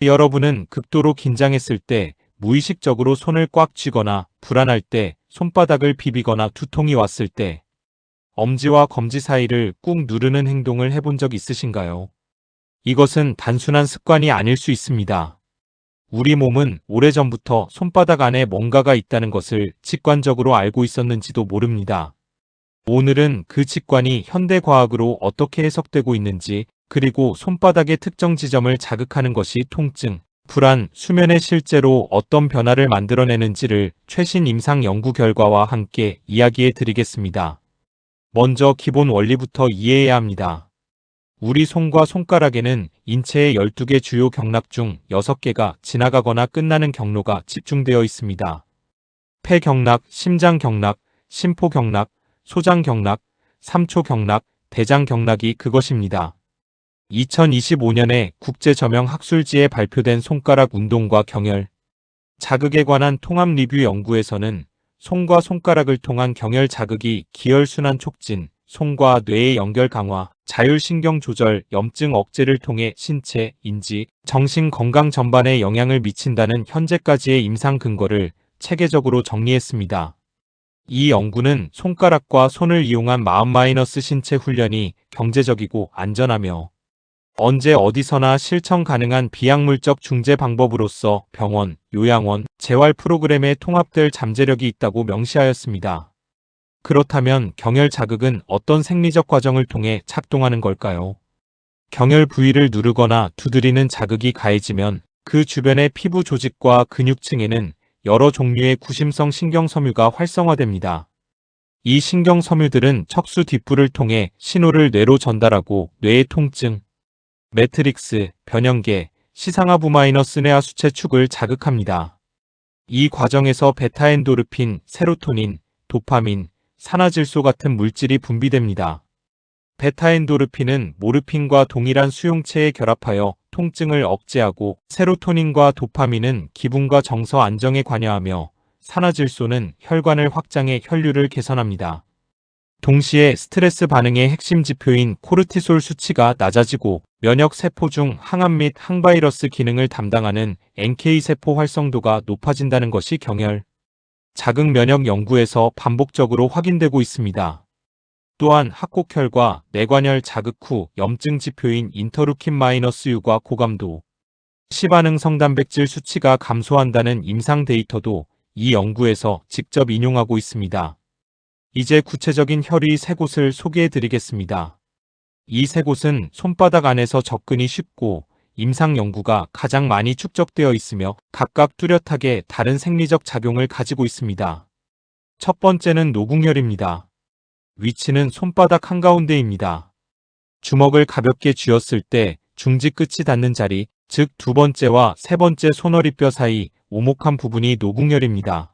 여러분은 극도로 긴장했을 때, 무의식적으로 손을 꽉 쥐거나 불안할 때, 손바닥을 비비거나 두통이 왔을 때, 엄지와 검지 사이를 꾹 누르는 행동을 해본 적 있으신가요? 이것은 단순한 습관이 아닐 수 있습니다. 우리 몸은 오래전부터 손바닥 안에 뭔가가 있다는 것을 직관적으로 알고 있었는지도 모릅니다. 오늘은 그 직관이 현대과학으로 어떻게 해석되고 있는지, 그리고 손바닥의 특정 지점을 자극하는 것이 통증, 불안, 수면에 실제로 어떤 변화를 만들어내는지를 최신 임상 연구 결과와 함께 이야기해 드리겠습니다. 먼저 기본 원리부터 이해해야 합니다. 우리 손과 손가락에는 인체의 12개 주요 경락 중 6개가 지나가거나 끝나는 경로가 집중되어 있습니다. 폐경락, 심장경락, 심포경락, 소장경락, 삼초경락, 대장경락이 그것입니다. 2025년에 국제저명학술지에 발표된 손가락 운동과 경혈, 자극에 관한 통합 리뷰 연구에서는 손과 손가락을 통한 경혈 자극이 기혈순환 촉진, 손과 뇌의 연결 강화, 자율신경 조절, 염증 억제를 통해 신체, 인지, 정신 건강 전반에 영향을 미친다는 현재까지의 임상 근거를 체계적으로 정리했습니다. 이 연구는 손가락과 손을 이용한 마음- 신체 훈련이 경제적이고 안전하며 언제 어디서나 실천 가능한 비약물적 중재 방법으로서 병원, 요양원, 재활 프로그램에 통합될 잠재력이 있다고 명시하였습니다. 그렇다면 경혈 자극은 어떤 생리적 과정을 통해 작동하는 걸까요? 경혈 부위를 누르거나 두드리는 자극이 가해지면 그 주변의 피부 조직과 근육층에는 여러 종류의 구심성 신경섬유가 활성화됩니다. 이 신경섬유들은 척수 뒷부를 통해 신호를 뇌로 전달하고 뇌의 통증, 매트릭스, 변형계, 시상하부-뇌하 수체 축을 자극합니다. 이 과정에서 베타엔도르핀, 세로토닌, 도파민, 산화질소 같은 물질이 분비됩니다. 베타엔도르핀은 모르핀과 동일한 수용체에 결합하여 통증을 억제하고, 세로토닌과 도파민은 기분과 정서 안정에 관여하며, 산화질소는 혈관을 확장해 혈류를 개선합니다. 동시에 스트레스 반응의 핵심 지표인 코르티솔 수치가 낮아지고 면역 세포 중 항암 및 항바이러스 기능을 담당하는 NK 세포 활성도가 높아진다는 것이 경혈 자극 면역 연구에서 반복적으로 확인되고 있습니다. 또한 합곡혈과 뇌관열 자극 후 염증 지표인 인터루킨-U과 고감도, 시반응 성단백질 수치가 감소한다는 임상 데이터도 이 연구에서 직접 인용하고 있습니다. 이제 구체적인 혈위 3곳을 소개해 드리겠습니다. 이 3곳은 손바닥 안에서 접근이 쉽고 임상 연구가 가장 많이 축적되어 있으며 각각 뚜렷하게 다른 생리적 작용을 가지고 있습니다. 첫 번째는 노궁혈입니다. 위치는 손바닥 한가운데입니다. 주먹을 가볍게 쥐었을 때 중지 끝이 닿는 자리, 즉 두 번째와 세 번째 손허리뼈 사이 오목한 부분이 노궁혈입니다.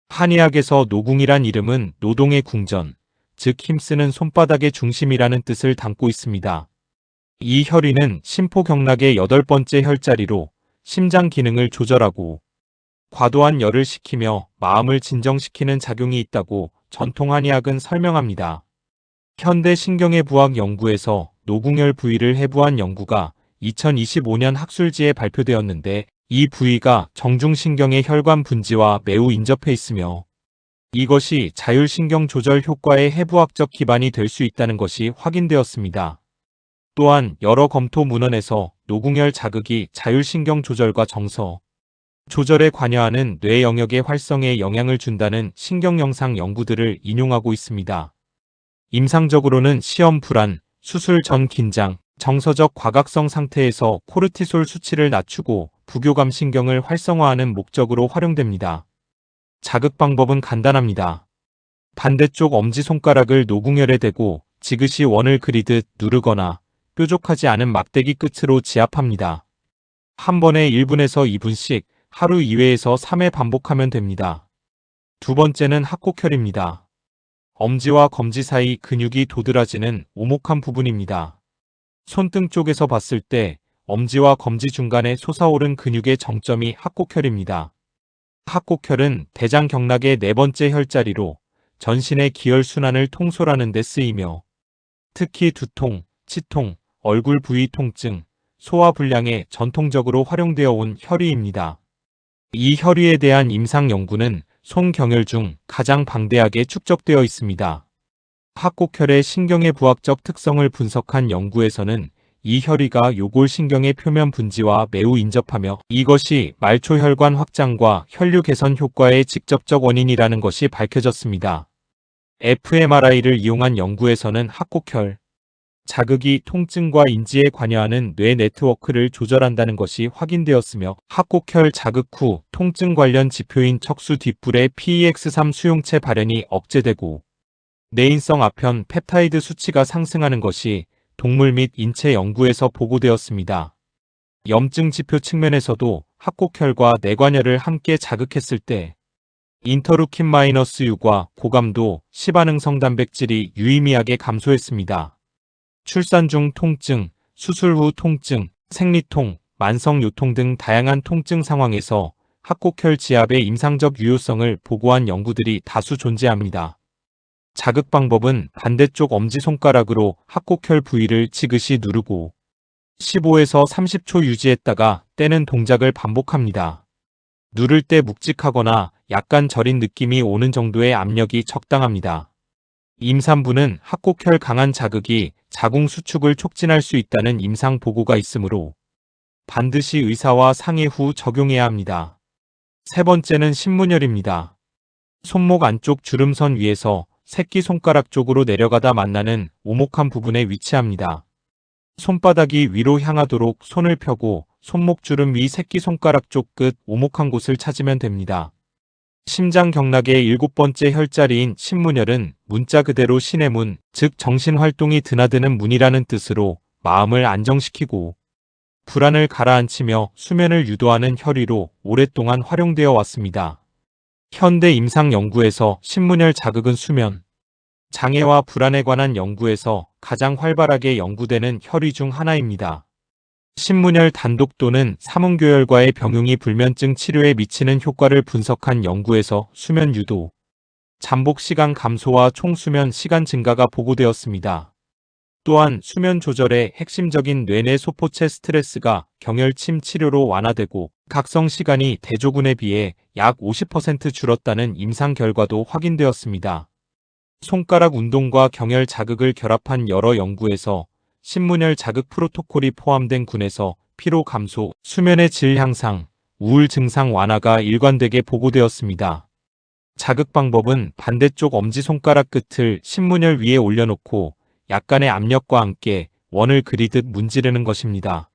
한의학에서 노궁이란 이름은 노동의 궁전, 즉 힘쓰는 손바닥의 중심이라는 뜻을 담고 있습니다. 이 혈위는 심포경락의 8번째 혈자리로 심장 기능을 조절하고 과도한 열을 식히며 마음을 진정시키는 작용이 있다고 전통 한의학은 설명합니다. 현대 신경해부학 연구에서 노궁혈 부위를 해부한 연구가 2025년 학술지에 발표되었는데, 이 부위가 정중신경의 혈관 분지와 매우 인접해 있으며 이것이 자율신경 조절 효과의 해부학적 기반이 될 수 있다는 것이 확인되었습니다. 또한 여러 검토 문헌에서 노궁혈 자극이 자율신경 조절과 정서 조절에 관여하는 뇌 영역의 활성에 영향을 준다는 신경영상 연구들을 인용하고 있습니다. 임상적으로는 시험 불안, 수술 전 긴장, 정서적 과각성 상태에서 코르티솔 수치를 낮추고 부교감 신경을 활성화하는 목적으로 활용됩니다. 자극 방법은 간단합니다. 반대쪽 엄지손가락을 노궁혈에 대고 지그시 원을 그리듯 누르거나 뾰족하지 않은 막대기 끝으로 지압합니다. 한 번에 1분에서 2분씩 하루 2회에서 3회 반복하면 됩니다. 두 번째는 합곡혈입니다. 엄지와 검지 사이 근육이 도드라지는 오목한 부분입니다. 손등 쪽에서 봤을 때 엄지와 검지 중간에 솟아오른 근육의 정점이 합곡혈입니다. 합곡혈은 대장경락의 4번째 혈자리로 전신의 기혈순환을 통솔하는 데 쓰이며 특히 두통, 치통, 얼굴 부위 통증, 소화불량에 전통적으로 활용되어 온 혈의입니다. 이 혈의에 대한 임상 연구는 손 경혈 중 가장 방대하게 축적되어 있습니다. 합곡혈의 신경의 부학적 특성을 분석한 연구에서는 이 혈의가 요골신경의 표면 분지와 매우 인접하며 이것이 말초혈관 확장과 혈류 개선 효과의 직접적 원인이라는 것이 밝혀졌습니다. fMRI를 이용한 연구에서는 합곡혈 자극이 통증과 인지에 관여하는 뇌 네트워크를 조절한다는 것이 확인되었으며 합곡혈 자극 후 통증 관련 지표인 척수 뒷불의 PEX3 수용체 발현이 억제되고 내인성 아편 펩타이드 수치가 상승하는 것이 동물 및 인체 연구에서 보고되었습니다. 염증 지표 측면에서도 합곡혈과 뇌관여를 함께 자극했을 때 인터루킨-6과 고감도 시반응성 단백질이 유의미하게 감소했습니다. 출산 중 통증, 수술 후 통증, 생리통, 만성 요통 등 다양한 통증 상황에서 합곡혈 지압의 임상적 유효성을 보고한 연구들이 다수 존재합니다. 자극 방법은 반대쪽 엄지손가락으로 합곡혈 부위를 지그시 누르고 15에서 30초 유지했다가 떼는 동작을 반복합니다. 누를 때 묵직하거나 약간 저린 느낌이 오는 정도의 압력이 적당합니다. 임산부는 합곡혈 강한 자극이 자궁 수축을 촉진할 수 있다는 임상 보고가 있으므로 반드시 의사와 상의 후 적용해야 합니다. 세 번째는 신문혈입니다. 손목 안쪽 주름선 위에서 새끼손가락 쪽으로 내려가다 만나는 오목한 부분에 위치합니다. 손바닥이 위로 향하도록 손을 펴고 손목주름 위 새끼손가락 쪽 끝 오목한 곳을 찾으면 됩니다. 심장경락의 7번째 혈자리인 신문혈은 문자 그대로 신의 문, 즉 정신활동이 드나드는 문이라는 뜻으로 마음을 안정시키고 불안을 가라앉히며 수면을 유도하는 혈의로 오랫동안 활용되어 왔습니다. 현대 임상 연구에서 신문혈 자극은 수면, 장애와 불안에 관한 연구에서 가장 활발하게 연구되는 혈의 중 하나입니다. 신문혈 단독 또는 삼음교혈과의 병용이 불면증 치료에 미치는 효과를 분석한 연구에서 수면 유도, 잠복 시간 감소와 총 수면 시간 증가가 보고되었습니다. 또한 수면 조절의 핵심적인 뇌내 소포체 스트레스가 경혈침 치료로 완화되고 각성 시간이 대조군에 비해 약 50% 줄었다는 임상 결과도 확인되었습니다. 손가락 운동과 경혈 자극을 결합한 여러 연구에서 신문혈 자극 프로토콜이 포함된 군에서 피로 감소, 수면의 질 향상, 우울 증상 완화가 일관되게 보고되었습니다. 자극 방법은 반대쪽 엄지손가락 끝을 신문혈 위에 올려놓고 약간의 압력과 함께 원을 그리듯 문지르는 것입니다.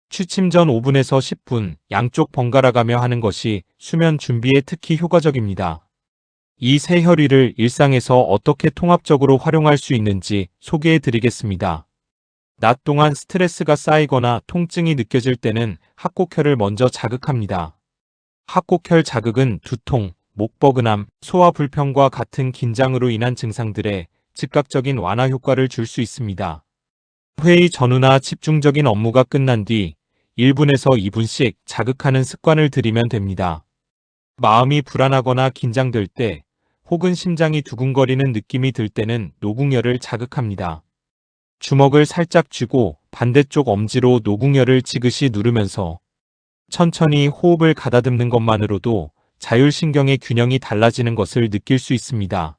취침 전 5분에서 10분 양쪽 번갈아가며 하는 것이 수면 준비에 특히 효과적입니다. 이 세 혈의를 일상에서 어떻게 통합적으로 활용할 수 있는지 소개해 드리겠습니다. 낮 동안 스트레스가 쌓이거나 통증이 느껴질 때는 합곡혈을 먼저 자극합니다. 합곡혈 자극은 두통, 목버근함, 소화 불편과 같은 긴장으로 인한 증상들에 즉각적인 완화 효과를 줄 수 있습니다. 회의 전후나 집중적인 업무가 끝난 뒤 1분에서 2분씩 자극하는 습관을 들이면 됩니다. 마음이 불안하거나 긴장될 때 혹은 심장이 두근거리는 느낌이 들 때는 노궁혈을 자극합니다. 주먹을 살짝 쥐고 반대쪽 엄지로 노궁혈을 지그시 누르면서 천천히 호흡을 가다듬는 것만으로도 자율신경의 균형이 달라지는 것을 느낄 수 있습니다.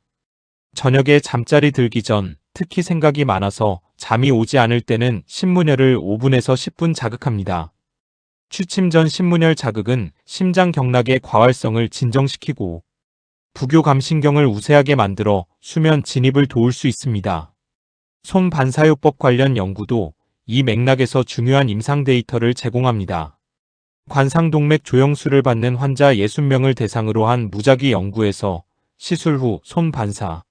저녁에 잠자리 들기 전 특히 생각이 많아서 잠이 오지 않을 때는 신문혈을 5분에서 10분 자극합니다. 취침 전 신문혈 자극은 심장 경락의 과활성을 진정시키고 부교감신경을 우세하게 만들어 수면 진입을 도울 수 있습니다. 손 반사요법 관련 연구도 이 맥락에서 중요한 임상 데이터를 제공합니다. 관상동맥 조영술을 받는 환자 60명을 대상으로 한 무작위 연구에서 시술 후 손 반사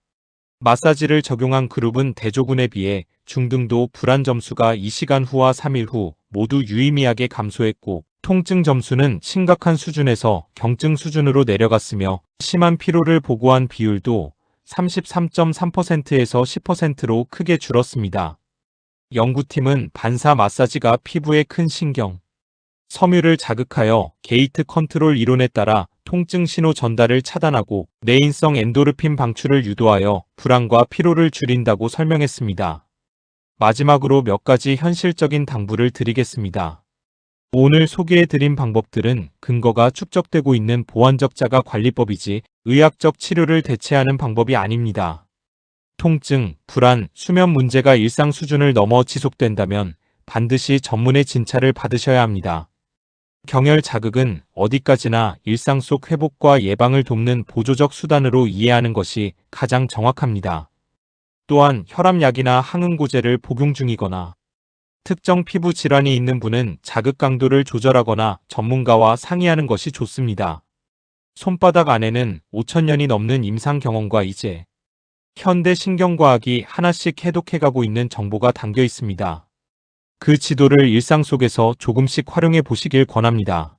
마사지를 적용한 그룹은 대조군에 비해 중등도 불안 점수가 2시간 후와 3일 후 모두 유의미하게 감소했고 통증 점수는 심각한 수준에서 경증 수준으로 내려갔으며 심한 피로를 보고한 비율도 33.3%에서 10%로 크게 줄었습니다. 연구팀은 반사 마사지가 피부의 큰 신경, 섬유를 자극하여 게이트 컨트롤 이론에 따라 통증 신호 전달을 차단하고 내인성 엔도르핀 방출을 유도하여 불안과 피로를 줄인다고 설명했습니다. 마지막으로 몇 가지 현실적인 당부를 드리겠습니다. 오늘 소개해드린 방법들은 근거가 축적되고 있는 보완적 자가 관리법이지 의학적 치료를 대체하는 방법이 아닙니다. 통증, 불안, 수면 문제가 일상 수준을 넘어 지속된다면 반드시 전문의 진찰을 받으셔야 합니다. 경혈 자극은 어디까지나 일상 속 회복과 예방을 돕는 보조적 수단으로 이해하는 것이 가장 정확합니다. 또한 혈압약이나 항응고제를 복용 중이거나 특정 피부 질환이 있는 분은 자극 강도를 조절하거나 전문가와 상의하는 것이 좋습니다. 손바닥 안에는 5,000년이 넘는 임상 경험과 이제 현대 신경과학이 하나씩 해독해가고 있는 정보가 담겨 있습니다. 그 지도를 일상 속에서 조금씩 활용해 보시길 권합니다.